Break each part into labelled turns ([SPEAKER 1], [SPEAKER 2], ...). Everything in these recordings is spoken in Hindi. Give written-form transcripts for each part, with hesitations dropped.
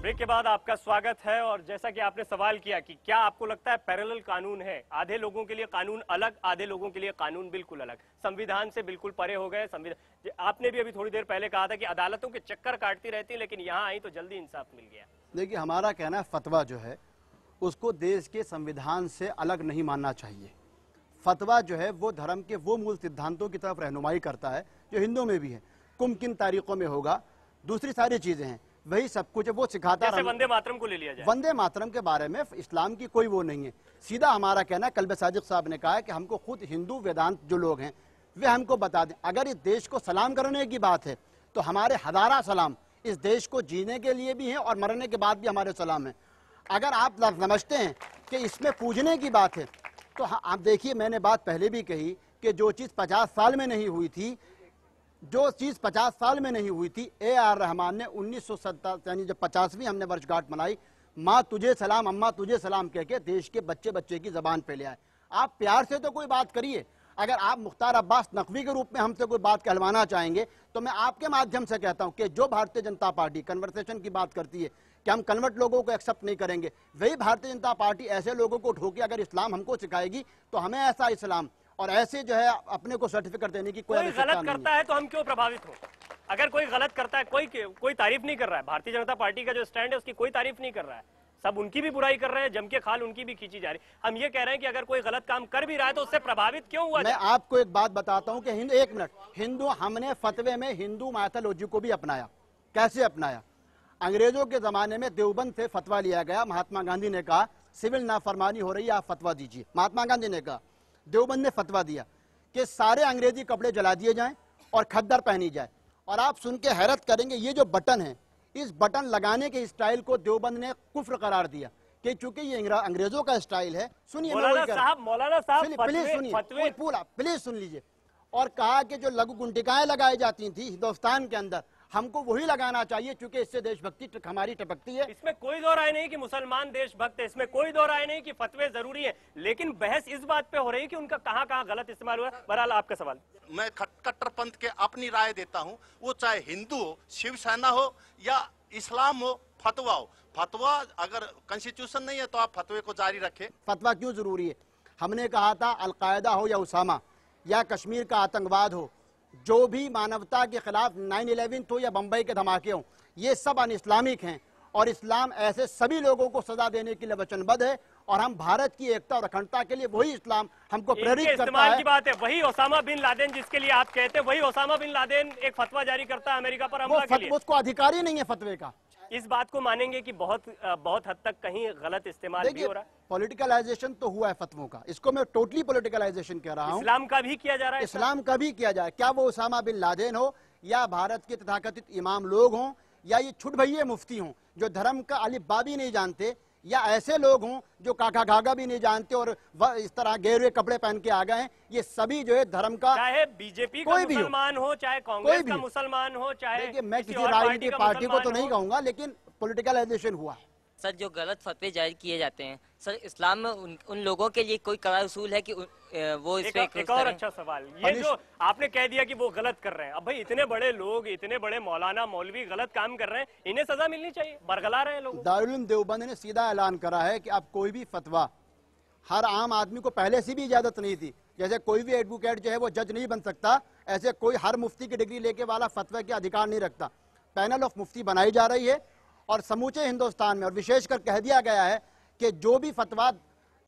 [SPEAKER 1] ब्रेक के बाद आपका स्वागत है। और जैसा कि आपने सवाल किया कि क्या आपको लगता है पैरेलल कानून है, आधे लोगों के लिए कानून अलग, आधे लोगों के लिए कानून बिल्कुल अलग, संविधान से बिल्कुल परे हो गए। संविधान, आपने भी अभी थोड़ी देर पहले कहा था कि अदालतों के चक्कर काटती रहती, लेकिन यहाँ आई तो जल्दी इंसाफ मिल गया।
[SPEAKER 2] देखिए, हमारा कहना है फतवा जो है उसको देश के संविधान से अलग नहीं मानना चाहिए। फतवा जो है वो धर्म के वो मूल सिद्धांतों की तरफ रहनुमाई करता है जो हिंदुओं में भी है। कुंभ किन तारीखों में होगा, दूसरी सारी चीजें हैं, वही सब कुछ है, वो सिखाता है।
[SPEAKER 1] वंदे मातरम को ले लिया जाए,
[SPEAKER 2] वंदे मातरम के बारे में इस्लाम की कोई वो नहीं है। सीधा हमारा कहना है, कल्बे सादिक साहब ने कहा है कि हमको खुद हिंदू वेदांत जो लोग हैं वे हमको बता दें। अगर इस देश को सलाम करने की बात है तो हमारे हजारा सलाम इस देश को जीने के लिए भी हैं और मरने के बाद भी हमारे सलाम है। अगर आप समझते हैं कि इसमें पूजने की बात है तो आप देखिए, मैंने बात पहले भी कही कि जो चीज़ 50 साल में नहीं हुई थी, जो चीज़ 50 साल में नहीं हुई थी, A.R. रहमान ने 1970 यानी जब 50वीं हमने वर्षगांठ मनाई, माँ तुझे सलाम अम्मा तुझे सलाम कह के देश के बच्चे बच्चे की जबान पे ले आए। आप प्यार से तो कोई बात करिए। अगर आप मुख्तार अब्बास नकवी के रूप में हमसे कोई बात कहलवाना चाहेंगे तो मैं आपके माध्यम से कहता हूं कि जो भारतीय जनता पार्टी कन्वर्सेशन की बात करती है कि हम कन्वर्ट लोगों को एक्सेप्ट नहीं करेंगे, वही भारतीय जनता पार्टी ऐसे लोगों को ठोके अगर इस्लाम हमको सिखाएगी तो हमें ऐसा इस्लाम और ऐसे जो है अपने को सर्टिफिकेट देने की कोई
[SPEAKER 1] गलत करता है तो हम क्यों प्रभावित हो? अगर कोई गलत करता है, कोई तारीफ नहीं कर रहा है, भारतीय जनता पार्टी का जो स्टैंड है उसकी कोई तारीफ नहीं कर रहा है, सब उनकी भी बुराई कर रहे हैं, जम के खाल उनकी भी खींची जा रही। हम ये कह रहे हैं कि अगर कोई गलत काम कर भी रहा है तो उससे प्रभावित क्यों हुआ?
[SPEAKER 2] मैं आपको एक बात बताता हूं कि एक मिनट, हिंदू हमने फतवे में हिंदू माइथोलॉजी को भी अपनाया। कैसे अपनाया? अंग्रेजों के जमाने में देवबंद से फतवा लिया गया। महात्मा गांधी ने कहा सिविल नाफरमानी हो रही है, आप फतवा दीजिए। महात्मा गांधी ने कहा, देवबंद ने फतवा दिया कि सारे अंग्रेजी कपड़े जला दिए जाएं और खद्दर पहनी जाए। और आप सुन के हैरत करेंगे, ये जो बटन है, इस बटन लगाने के स्टाइल को देवबंद ने कुफ्र करार दिया कि चूंकि ये अंग्रेजों का स्टाइल है। सुनिए
[SPEAKER 1] मौलाना साहब
[SPEAKER 2] प्लीज सुनिए, पूरा प्लीज सुन लीजिए। और कहा कि जो लघु गुंटिकाएं लगाई जाती थी हिंदुस्तान के अंदर, हमको वही लगाना चाहिए क्योंकि इससे देशभक्ति हमारी टपकती है।
[SPEAKER 1] इसमें कोई दो राय नहीं कि मुसलमान देशभक्त है, इसमें कोई दो राय नहीं कि फतवे जरूरी है, लेकिन बहस इस बात पे हो रही है कि उनका कहां कहां गलत इस्तेमाल हुआ। बहरहाल आपका सवाल।
[SPEAKER 3] मैं कट्टरपंथ के अपनी राय देता हूं, वो चाहे हिंदू हो, शिवसेना हो या इस्लाम हो, फतवा हो। फतवा अगर कॉन्स्टिट्यूशन नहीं है तो आप फतवे को जारी रखें।
[SPEAKER 2] फतवा क्यों जरूरी है? हमने कहा था अलकायदा हो या उसामा या कश्मीर का आतंकवाद हो, जो भी मानवता के खिलाफ 9/11 हो या बंबई के धमाके हो, ये सब अन इस्लामिक हैं और इस्लाम ऐसे सभी लोगों को सजा देने के लिए वचनबद्ध है। और हम भारत की एकता और अखंडता के लिए वही इस्लाम हमको प्रेरित करता है।
[SPEAKER 1] की बात है, वही ओसामा बिन लादेन जिसके लिए आप कहते हैं, वही ओसामा बिन लादेन एक फतवा जारी करता है अमेरिका पर हमला के लिए।
[SPEAKER 2] उसको अधिकार ही नहीं है फतवे का।
[SPEAKER 1] इस बात को मानेंगे कि बहुत हद तक कहीं गलत इस्तेमाल भी हो रहा है।
[SPEAKER 2] पॉलिटिकलाइजेशन तो हुआ है फतवों का, इसको मैं टोटली पॉलिटिकलाइजेशन कह रहा हूँ।
[SPEAKER 1] इस्लाम का भी किया जा रहा है,
[SPEAKER 2] इस्लाम का भी किया जाए। क्या वो ओसामा बिन लादेन हो या भारत के तथाकथित इमाम लोग हों या ये छुट भैये मुफ्ती हों जो धर्म का अलिफ बा भी नहीं जानते, या ऐसे लोग हों जो काका गागा भी नहीं जानते और इस तरह गेरुए कपड़े पहन के आ गए हैं, ये सभी जो है धर्म का,
[SPEAKER 1] चाहे बीजेपी का मुसलमान हो, चाहे कांग्रेस का मुसलमान हो, चाहे
[SPEAKER 2] मैं किसी राजनीतिक पार्टी को तो नहीं कहूंगा, लेकिन पॉलिटिकलाइजेशन हुआ है।
[SPEAKER 4] सर, जो गलत फतवे जारी किए जाते हैं सर, इस्लाम में उन लोगों के लिए कोई कड़ा उसूल है कि वो इस पे
[SPEAKER 1] एक और अच्छा सवाल, ये जो आपने कह दिया कि वो गलत कर रहे हैं, अब भाई इतने बड़े लोग, इतने बड़े मौलाना मौलवी गलत काम कर रहे हैं, इन्हें सजा मिलनी चाहिए, बरगला रहे हैं लोग।
[SPEAKER 2] दारुल उलूम देवबंद ने सीधा ऐलान करा है कि अब कोई भी फतवा, हर आम आदमी को पहले से भी इजाजत नहीं थी, जैसे कोई भी एडवोकेट जो है वो जज नहीं बन सकता, ऐसे कोई हर मुफ्ती की डिग्री लेके वाला फतवे के अधिकार नहीं रखता। पैनल ऑफ मुफ्ती बनाई जा रही है और समूचे हिंदुस्तान में और विशेषकर कह दिया गया है कि जो भी फतवा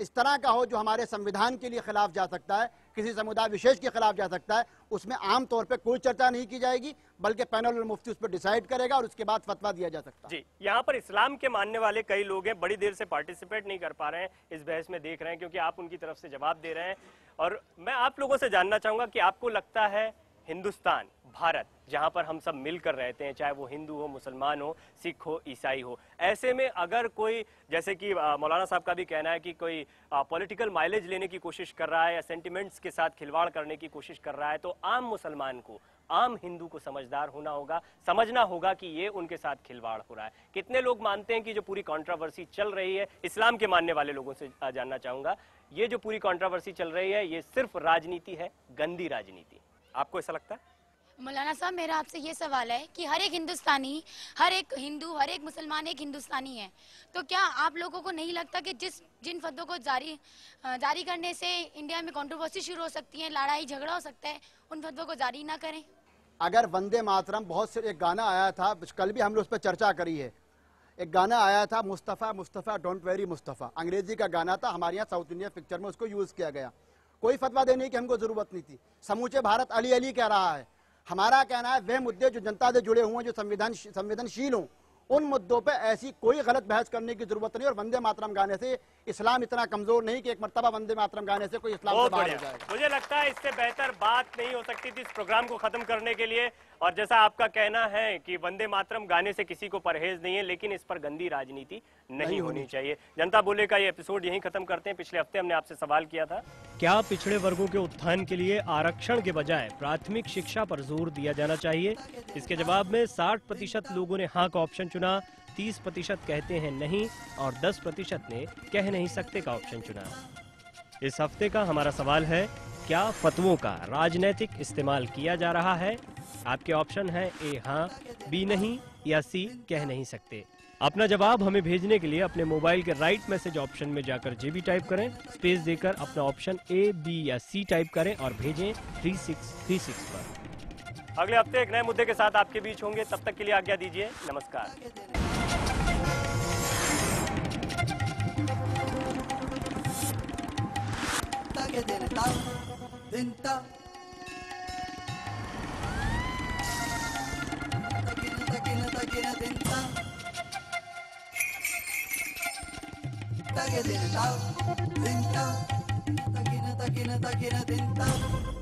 [SPEAKER 2] इस तरह का हो जो हमारे संविधान के लिए खिलाफ जा सकता है, किसी समुदाय विशेष के खिलाफ जा सकता है, उसमें आमतौर पे कोई चर्चा नहीं की जाएगी, बल्कि पैनल मुफ्ती उस पर डिसाइड करेगा और उसके बाद फतवा दिया जा सकता है।
[SPEAKER 1] जी, यहाँ पर इस्लाम के मानने वाले कई लोग हैं, बड़ी देर से पार्टिसिपेट नहीं कर पा रहे हैं इस बहस में, देख रहे हैं क्योंकि आप उनकी तरफ से जवाब दे रहे हैं। और मैं आप लोगों से जानना चाहूंगा कि आपको लगता है हिंदुस्तान, भारत, जहां पर हम सब मिलकर रहते हैं, चाहे वो हिंदू हो, मुसलमान हो, सिख हो, ईसाई हो, ऐसे में अगर कोई, जैसे कि मौलाना साहब का भी कहना है कि कोई पॉलिटिकल माइलेज लेने की कोशिश कर रहा है या सेंटिमेंट्स के साथ खिलवाड़ करने की कोशिश कर रहा है, तो आम मुसलमान को, आम हिंदू को समझदार होना होगा, समझना होगा कि ये उनके साथ खिलवाड़ हो रहा है। कितने लोग मानते हैं कि जो पूरी कंट्रोवर्सी चल रही है, इस्लाम के मानने वाले लोगों से जानना चाहूंगा, ये जो पूरी कंट्रोवर्सी चल रही है ये सिर्फ राजनीति है, गंदी राजनीति, आपको ऐसा लगता है?
[SPEAKER 5] मौलाना साहब, मेरा आपसे ये सवाल है कि हर एक हिंदुस्तानी, हर एक हिंदू, हर एक मुसलमान एक हिंदुस्तानी है, तो क्या आप लोगों को नहीं लगता कि जिन फतवों को जारी करने से इंडिया में कंट्रोवर्सी शुरू हो सकती है, लड़ाई झगड़ा हो सकता है, उन फतवों को जारी ना करें?
[SPEAKER 2] अगर वंदे मातरम, बहुत से एक गाना आया था, कल भी हम लोग उस पर चर्चा करी है, एक गाना आया था मुस्तफ़ा मुस्तफ़ा डोंट वेरी मुस्तफ़ा, अंग्रेजी का गाना था, हमारे यहाँ साउथ इंडिया पिक्चर में उसको यूज़ किया गया। कोई फतवा देने की हमको ज़रूरत नहीं थी, समूचे भारत अली अली कह रहा है। हमारा कहना है वह मुद्दे जो जनता से जुड़े हुए हैं, जो संवेदनशील हों, उन मुद्दों पे ऐसी कोई गलत बहस करने की जरूरत नहीं। और वंदे मातरम गाने से इस्लाम इतना कमजोर नहीं कि एक मर्तबा वंदे मातरम गाने से कोई इस्लाम से बाहर हो जाएगा।
[SPEAKER 1] मुझे लगता है इससे बेहतर बात नहीं हो सकती थी इस प्रोग्राम को खत्म करने के लिए। और जैसा आपका कहना है कि वंदे मातरम गाने से किसी को परहेज नहीं है, लेकिन इस पर गंदी राजनीति नहीं होनी चाहिए। जनता बोले का ये एपिसोड यहीं खत्म करते हैं। पिछले हफ्ते हमने आपसे सवाल किया था, क्या पिछड़े वर्गों के उत्थान के लिए आरक्षण के बजाय प्राथमिक शिक्षा पर जोर दिया जाना चाहिए? इसके जवाब में 60% लोगों ने हाँ का ऑप्शन चुना, 30% कहते हैं नहीं और 10% ने कह नहीं सकते का ऑप्शन चुना। इस हफ्ते का हमारा सवाल है, क्या फतवों का राजनीतिक इस्तेमाल किया जा रहा है? आपके ऑप्शन है ए हाँ, बी नहीं या सी कह नहीं सकते। अपना जवाब हमें भेजने के लिए अपने मोबाइल के राइट मैसेज ऑप्शन में जाकर जेबी टाइप करें, स्पेस देकर अपना ऑप्शन ए, बी या सी टाइप करें और भेजें 3636 पर। अगले हफ्ते एक नए मुद्दे के साथ आपके बीच होंगे, तब तक के लिए आज्ञा दीजिए, नमस्कार।
[SPEAKER 6] Tagina, tagina, tagina, tagina, tagina, tagina,